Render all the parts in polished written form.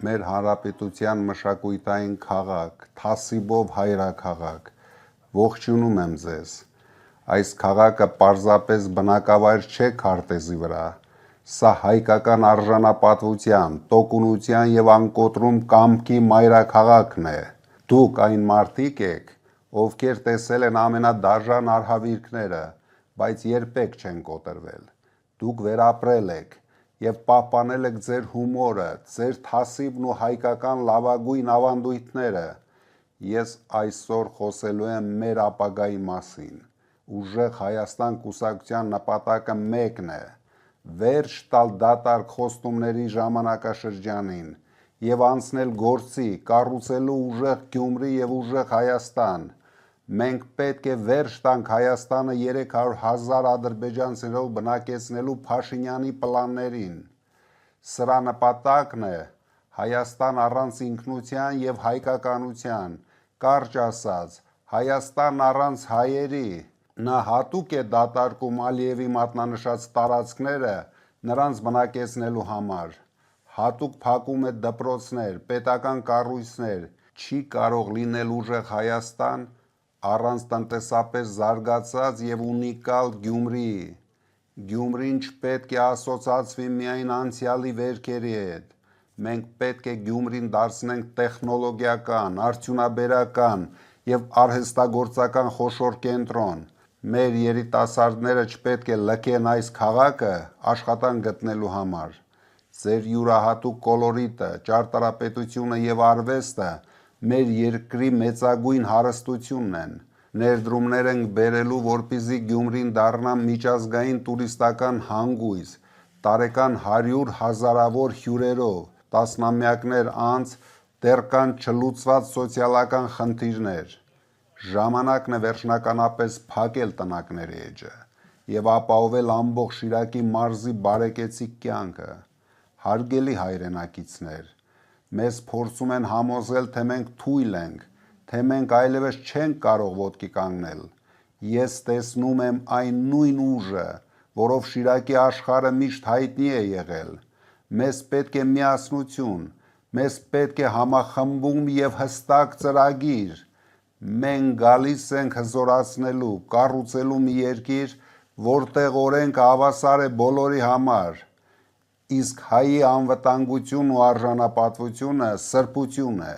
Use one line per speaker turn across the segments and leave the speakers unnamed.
մեր հանրապետության մշակութային քաղաք, թասիբով հայրաքաղաք, ողջունում եմ ձեզ, այս քաղաքը պարզապես բնակավայր չէ քարտեզի վրա, սա հայկական արժանապատվության, տոկունության և անկոտրում կամքի մայրաքաղաքն է, դուք այն մարդիկ եք, ովքեր տեսել են ամենադաժան արհավիրքները, բայց երբեք չեն կոտրվել, դուք վերապրել եք, և պահպանել եք ձեր հումորը, ձեր թասիբն ու հայկական լավագույն ավանդույթները, ես այսօր խոսելու եմ մեր ապագայի մասին, ուժեղ Հայաստան կուսակցության նպատակը մեկն է, վերջ տալ դատարկ խոստումների ժամանակաշրջանին և անցնել գործի, կառուցելու ուժեղ Գյումրի և ուժեղ Հայաստան, մենք պետք է վերջ տանք Հայաստանը 300,000 ադրբեջանցիներով բնակեցնելու Փաշինյանի պլաններին, սրա նպատակն է Հայաստան առանց ինքնության և հայկականության, կարճ ասած, Հայաստան առանց հայերի, նա հատուկ է դատարկում Ալիևի մատնանշած տարածքները նրանց բնակեցնելու համար, հատուկ փակում է դպրոցներ, պետական կառույցներ, չի կարող լինել ուժեղ Հայաստան առանց տնտեսապես զարգացած և ունիկալ Գյումրիի, Գյումրին չպետք է ասոցացվի միայն անցյալի վերքերի հետ, մենք պետք է Գյումրին դարձնենք տեխնոլոգիական, արդյունաբերական և արհեստագործական խոշոր կենտրոն, մեր երիտասարդները չպետք է լքեն այս քաղաքը աշխատանք գտնելու համար, ձեր յուրահատուկ կոլորիտը, ճարտարապետությունը և արվեստը մեր երկրի մեծագույն հարստությունն են, ներդրումներ ենք բերելու, որպեսզի Գյումրին դառնա միջազգային տուրիստական հանգույց, տարեկան 100,000-ավոր հյուրերով, տասնամյակներ անց դեռ կան չլուծված սոցիալական խնդիրներ, ժամանակն է վերջնականապես փակել տնակների էջը և ապահովել ամբողջ Շիրակի մարզի բարեկեցիկ կյանքը, հարգելի հայրենակիցներ, մեզ փորձում են համոզել, թե մենք թույլ ենք, թե մենք այլևս չենք կարող ոտքի կանգնել, ես տեսնում եմ այն նույն ուժը, որով Շիրակի աշխարհը միշտ հայտնի է եղել, մեզ պետք է միասնություն, մեզ պետք է համախմբում և հստակ ծրագիր, մենք գալիս ենք հզորացնելու, կառուցելու մի երկիր, որտեղ օրենքը հավասար է բոլորի համար, իսկ հայի անվտանգությունն ու արժանապատվությունը սրբություն է,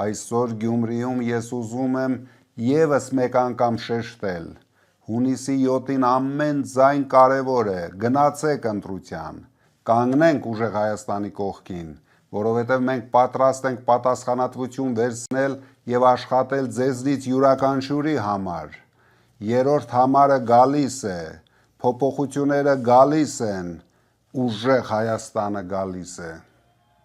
այսօր Գյումրիում ես ուզում եմ ևս մեկ անգամ շեշտել, հունիսի 7-ին ամեն ձայն կարևոր է, գնացեք ընտրության, կանգնենք ուժեղ Հայաստանի կողքին, որովհետև մենք պատրաստ ենք պատասխանատվություն վերցնել և աշխատել ձեզնից յուրաքանչյուրի համար, երրորդ համարը գալիս է, փոփոխությունները գալիս են, ուժեղ Հայաստանը գալիս է։